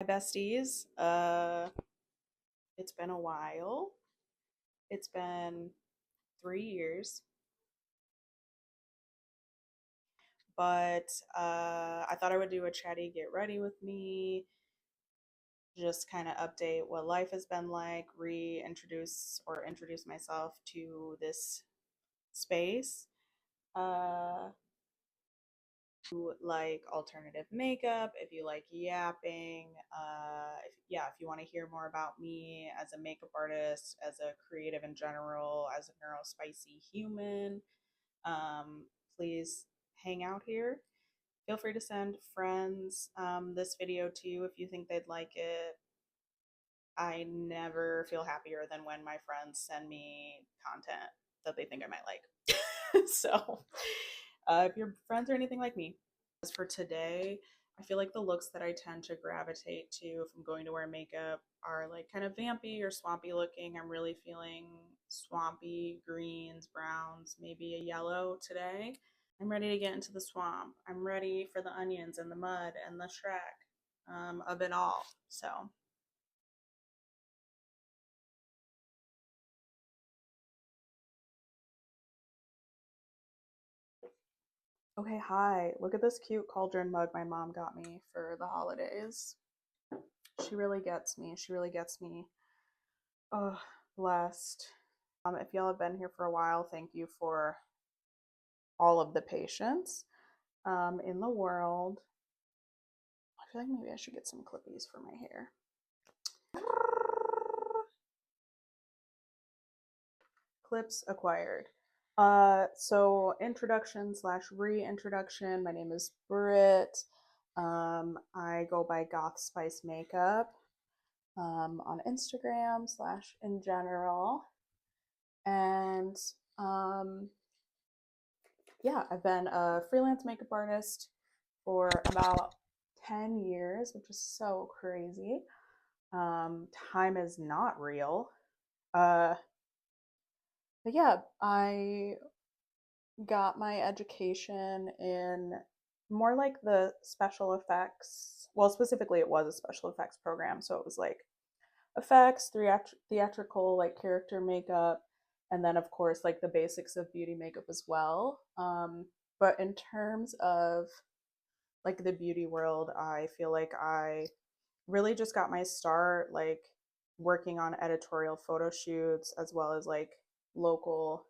Besties. It's been a while. It's been 3 years, but I thought I would do a chatty get ready with me, just kind of update what life has been like, reintroduce or introduce myself to this space. Uh, you like alternative makeup, if you like yapping, if you want to hear more about me as a makeup artist, as a creative in general, as a neurospicy human, um, please hang out here. Feel free to send friends this video too if you think they'd like it. I never feel happier than when my friends send me content that they think I might like. So, if your friends are anything like me, as for today, I feel like the looks that I tend to gravitate to if I'm going to wear makeup are like kind of vampy or swampy looking. I'm really feeling swampy, greens, browns, maybe a yellow today. I'm ready to get into the swamp. I'm ready for the onions and the mud and the Shrek of it all. So, okay, hi. Look at this cute cauldron mug my mom got me for the holidays. She really gets me. She really gets me. Oh, blessed. If y'all have been here for a while, thank you for all of the patience in the world. I feel like maybe I should get some clippies for my hair. Clips acquired. So introduction slash reintroduction. My name is Britt. I go by Goth Spice Makeup on Instagram slash in general. And yeah, I've been a freelance makeup artist for about 10 years, which is so crazy. Time is not real. But yeah, I got my education in more like the special effects. Well, specifically, it was a special effects program. So it was like effects, theatrical, like character makeup, and then, of course, like the basics of beauty makeup as well. But in terms of like the beauty world, I feel like I really just got my start like working on editorial photo shoots as well as like local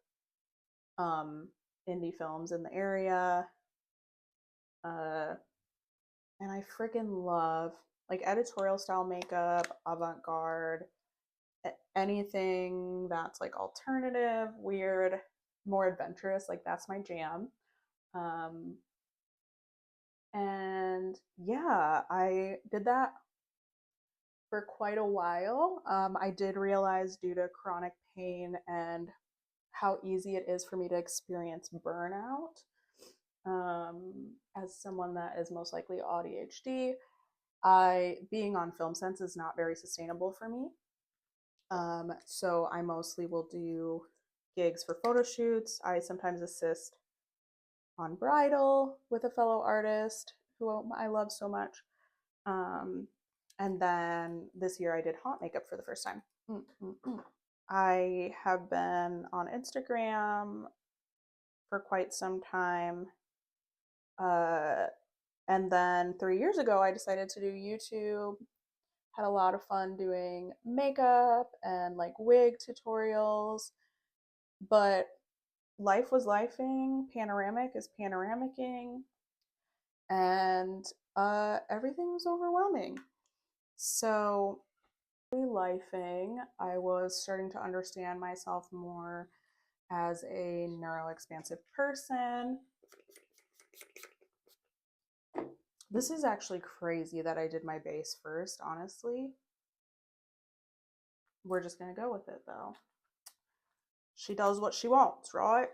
um, indie films in the area. Uh, and I freaking love like editorial style makeup, avant garde, anything that's like alternative, weird, more adventurous. Like that's my jam. Um, and yeah, I did that for quite a while. I did realize due to chronic pain and how easy it is for me to experience burnout. As someone that is most likely ADHD, being on film sets is not very sustainable for me. So I mostly will do gigs for photo shoots. I sometimes assist on bridal with a fellow artist who I love so much. Um, and then this year I did haunt makeup for the first time. I have been on Instagram for quite some time. And then 3 years ago, I decided to do YouTube. Had a lot of fun doing makeup and like wig tutorials. But life was lifing, panoramic is panoramicing, and everything was overwhelming. So, lifing, I was starting to understand myself more as a neuro-expansive person. This is actually crazy that I did my base first, honestly. We're just gonna go with it though. She does what she wants, right?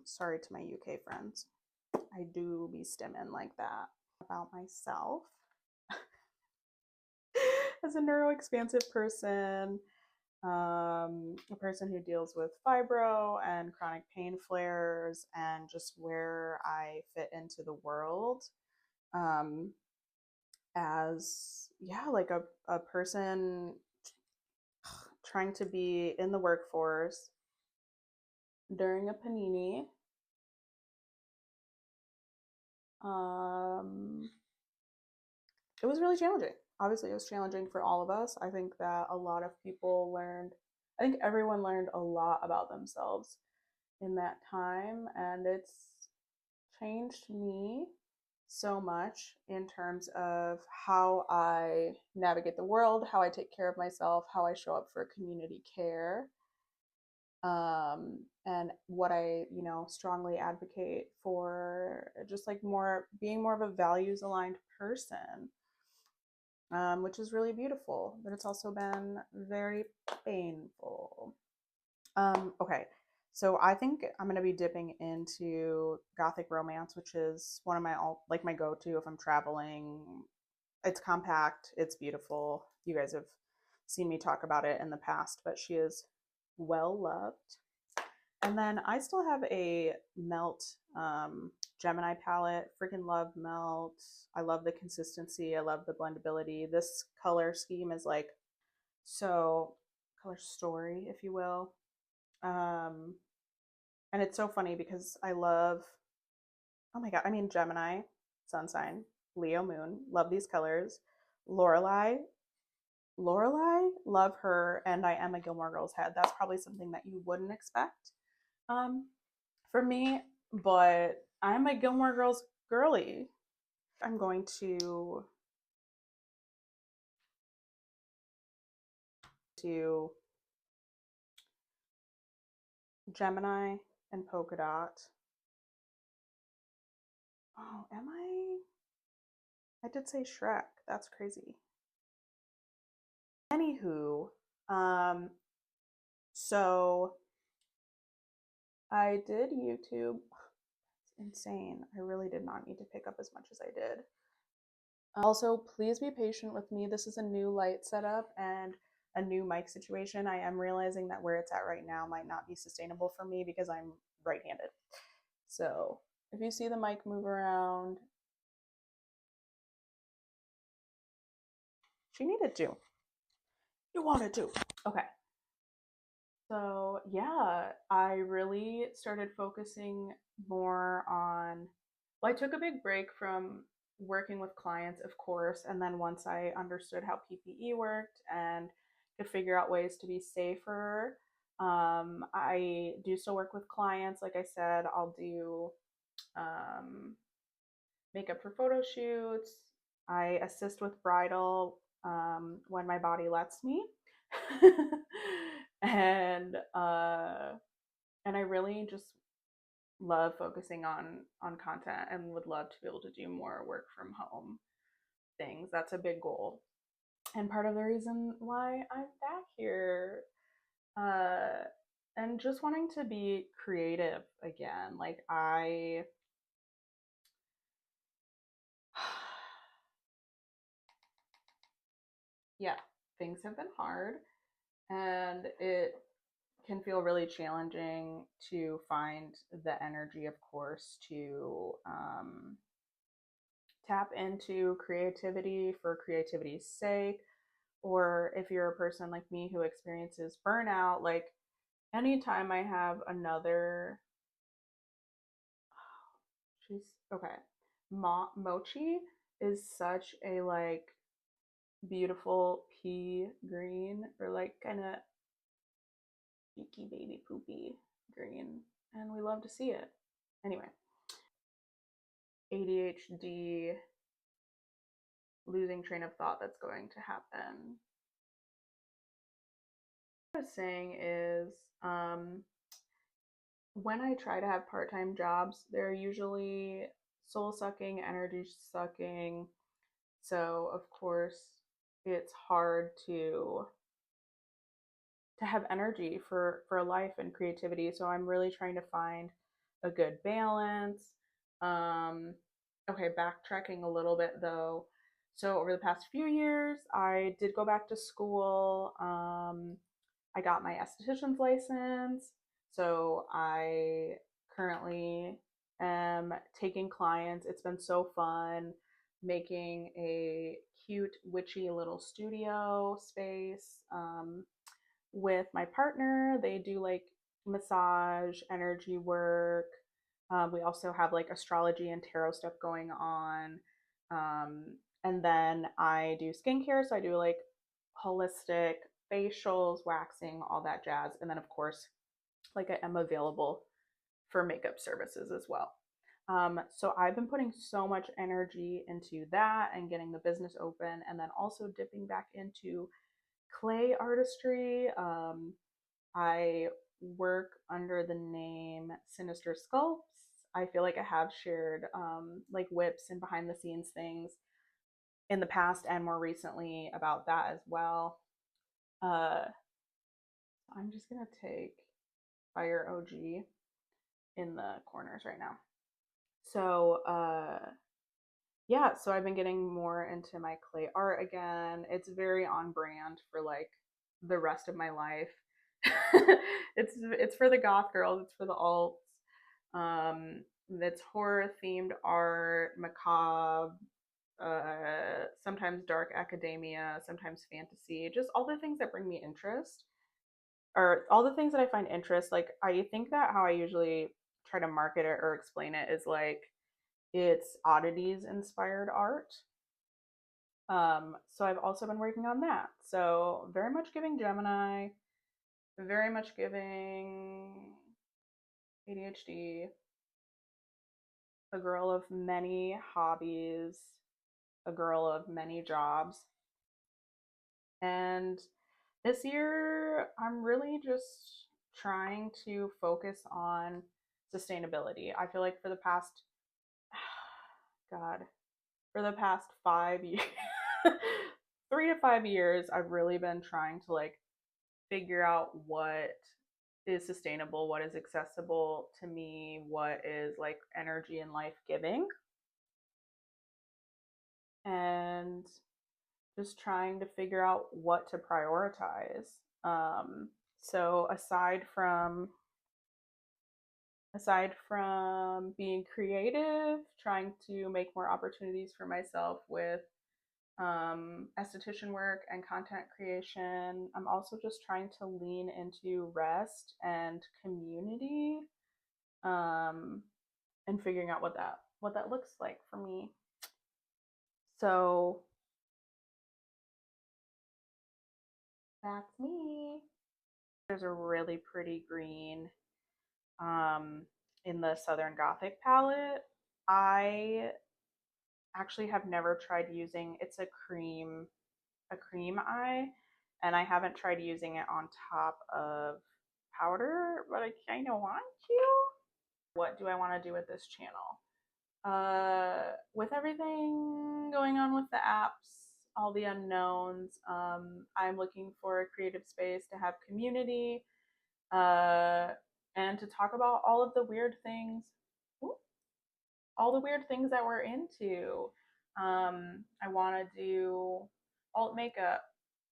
Sorry to my UK friends. I do be stimming like that about myself. As a neuro-expansive person, a person who deals with fibro and chronic pain flares and just where I fit into the world. as, yeah, like a person trying to be in the workforce during a panini. Um, it was really challenging. Obviously, it was challenging for all of us. I think that a lot of people learned, I think everyone learned a lot about themselves in that time, and it's changed me so much in terms of how I navigate the world, how I take care of myself, how I show up for community care, and what I, strongly advocate for, just like more being more of a values aligned person, which is really beautiful, but it's also been very painful. Okay, so I think I'm gonna be dipping into Gothic Romance, which is one of my like my go-to if I'm traveling. It's compact, it's beautiful. You guys have seen me talk about it in the past, but she is well loved. And then I still have a Melt Gemini palette. Freaking love Melt. I love the consistency. I love the blendability. This color scheme is like so color story, if you will. Um, and it's so funny because I love, oh my God, I mean, Gemini, sun sign, Leo moon, love these colors. Lorelei, love her, and I am a Gilmore Girls head. That's probably something that you wouldn't expect um, for me, but I'm a Gilmore Girls girly. I'm going to Gemini and Polka Dot. Oh, am I? I did say Shrek. That's crazy. Anywho, um, so I did YouTube. Insane. I really did not need to pick up as much as I did. Also, please be patient with me. This is a new light setup and a new mic situation. I am realizing that where it's at right now might not be sustainable for me because I'm right-handed. So if you see the mic move around, she needed to. You wanted to. Okay. So yeah, I really started focusing more on, well, I took a big break from working with clients, of course, and then once I understood how PPE worked and could figure out ways to be safer, I do still work with clients. Like I said, I'll do um, makeup for photo shoots. I assist with bridal when my body lets me. and and I really just love focusing on content and would love to be able to do more work from home things. That's a big goal. And part of the reason why I'm back here uh and just wanting to be creative again. Like yeah, things have been hard and it can feel really challenging to find the energy, of course, to tap into creativity for creativity's sake. Or if you're a person like me who experiences burnout, like anytime I have another, she's okay. Mochi is such a like beautiful pea green or like kind of cheeky baby poopy green, and we love to see it. Anyway, ADHD, losing train of thought that's going to happen. What I was saying is, when I try to have part time jobs, they're usually soul sucking, energy sucking. So, of course, it's hard to have energy for life and creativity. So I'm really trying to find a good balance. Um, okay, backtracking a little bit though. So over the past few years, I did go back to school. I got my esthetician's license. So I currently am taking clients. It's been so fun. making a cute witchy little studio space with my partner. They do like massage, energy work. We also have like astrology and tarot stuff going on. Um, and then I do skincare. So I do like holistic facials, waxing, all that jazz. And then, of course, like I am available for makeup services as well. So I've been putting so much energy into that and getting the business open, and then also dipping back into clay artistry. I work under the name Sinister Sculpts. I feel like I have shared like whips and behind the scenes things in the past and more recently about that as well. Uh, I'm just gonna take Fire OG in the corners right now. So yeah, so I've been getting more into my clay art again. It's very on brand for like the rest of my life. It's for the goth girls, it's for the alts. It's horror themed art, macabre, sometimes dark academia, sometimes fantasy, just all the things that bring me interest, or all the things that I find interest. Like I think that how I usually try to market it or explain it is like it's oddities inspired art. So I've also been working on that. So very much giving Gemini, very much giving ADHD, a girl of many hobbies, a girl of many jobs. And this year, I'm really just trying to focus on sustainability. I feel like for the past, God, for the past 5 years, 3 to 5 years, I've really been trying to like figure out what is sustainable, what is accessible to me, what is like energy and life giving, and just trying to figure out what to prioritize. So aside from being creative, trying to make more opportunities for myself with esthetician work and content creation, I'm also just trying to lean into rest and community, um, and figuring out what that looks like for me. So that's me. There's a really pretty green um, in the Southern Gothic palette. I actually have never tried using, it's a cream eye, and I haven't tried using it on top of powder, but I kind of want to. What do I want to do with this channel? With everything going on with the apps, all the unknowns, I'm looking for a creative space to have community, uh, and to talk about all the weird things that we're into. I want to do alt makeup.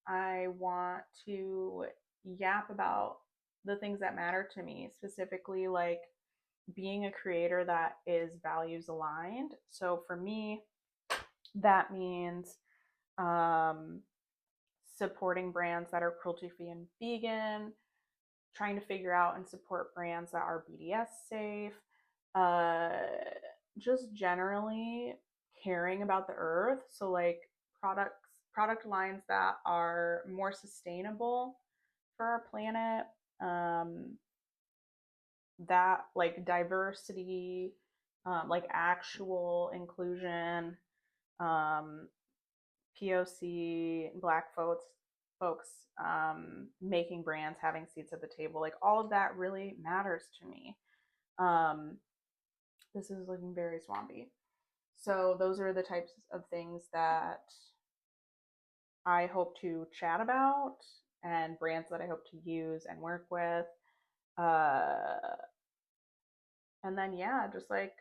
I want to yap about the things that matter to me, specifically like being a creator that is values aligned. So for me, that means um, supporting brands that are cruelty free and vegan, trying to figure out and support brands that are BDS safe, uh, just generally caring about the earth. So like product lines that are more sustainable for our planet, um, that like diversity, like actual inclusion, um, POC, Black folks, making brands, having seats at the table, like all of that really matters to me. Um, this is looking very swampy. So those are the types of things that I hope to chat about, and brands that I hope to use and work with. Uh, and then yeah, just like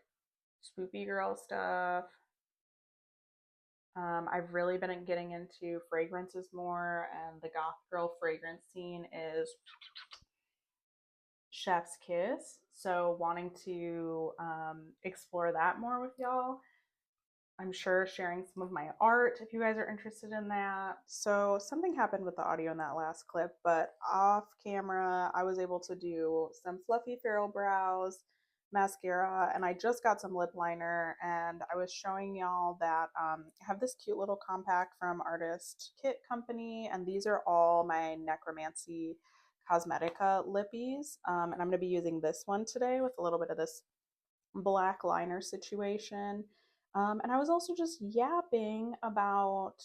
spoopy girl stuff. I've really been getting into fragrances more, and the goth girl fragrance scene is chef's kiss. So wanting to explore that more with y'all. I'm sure sharing some of my art if you guys are interested in that. So something happened with the audio in that last clip, but off camera, I was able to do some fluffy feral brows, mascara, and I just got some lip liner, and I was showing y'all that I have this cute little compact from Artist Kit Company, and these are all my Necromancy Cosmetica lippies, and I'm going to be using this one today with a little bit of this black liner situation. And I was also just yapping about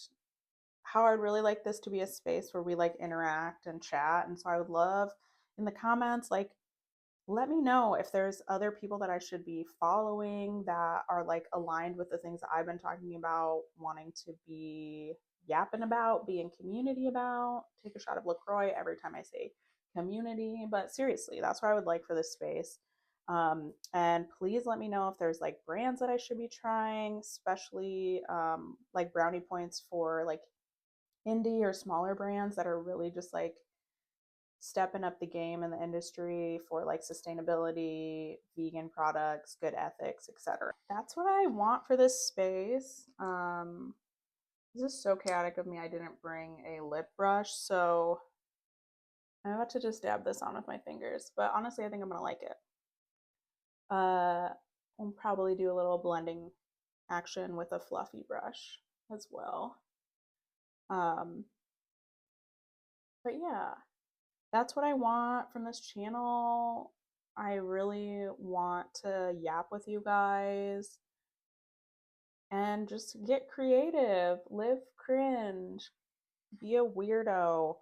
how I'd really like this to be a space where we like interact and chat. And so I would love in the comments, like, let me know if there's other people that I should be following that are like aligned with the things that I've been talking about, wanting to be yapping about, be in community about. Take a shot of LaCroix every time I say community. But seriously, that's what I would like for this space. And please let me know if there's like brands that I should be trying, especially like brownie points for like indie or smaller brands that are really just like stepping up the game in the industry for like sustainability, vegan products, good ethics, etc. That's what I want for this space. This is so chaotic of me. I didn't bring a lip brush, so I'm about to just dab this on with my fingers, but honestly, I think I'm gonna like it. We'll probably do a little blending action with a fluffy brush as well. Um, but yeah, that's what I want from this channel. I really want to yap with you guys and just get creative, live cringe, be a weirdo.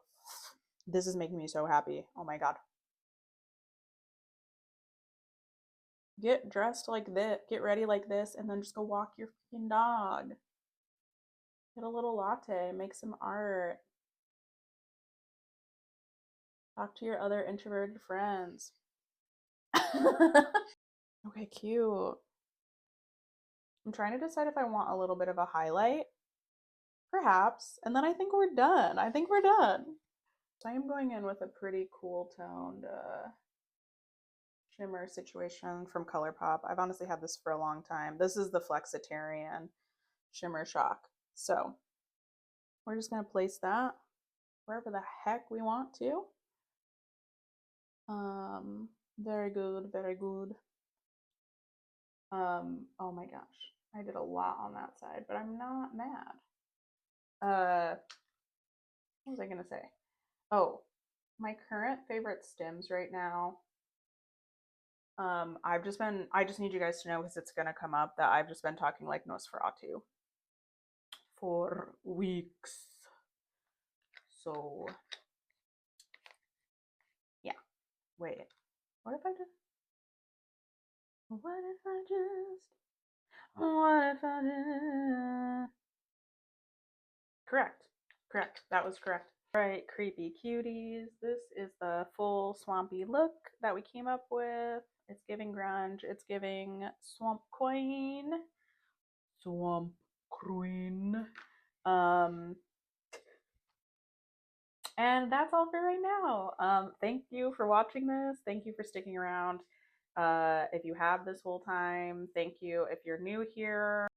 This is making me so happy. Oh my god. Get dressed like this, get ready like this, and then just go walk your freaking dog. Get a little latte, make some art. Talk to your other introverted friends. Okay, cute. I'm trying to decide if I want a little bit of a highlight, perhaps, and then I think we're done. I think we're done. So I am going in with a pretty cool toned shimmer situation from ColourPop. I've honestly had this for a long time. This is the Flexitarian Shimmer Shock. So we're just going to place that wherever the heck we want to. Very good, very good. Oh my gosh, I did a lot on that side, but I'm not mad. What was I gonna say? Oh, my current favorite stems right now. I just need you guys to know because it's gonna come up that I've just been talking like Nosferatu for weeks. So yeah. Wait. What if I just What if I just What if I just Correct. Correct. That was correct. All right, creepy cuties. This is the full swampy look that we came up with. It's giving grunge. It's giving swamp queen. Swamp queen. And that's all for right now. Thank you for watching this. Thank you for sticking around. If you have this whole time, thank you. If you're new here,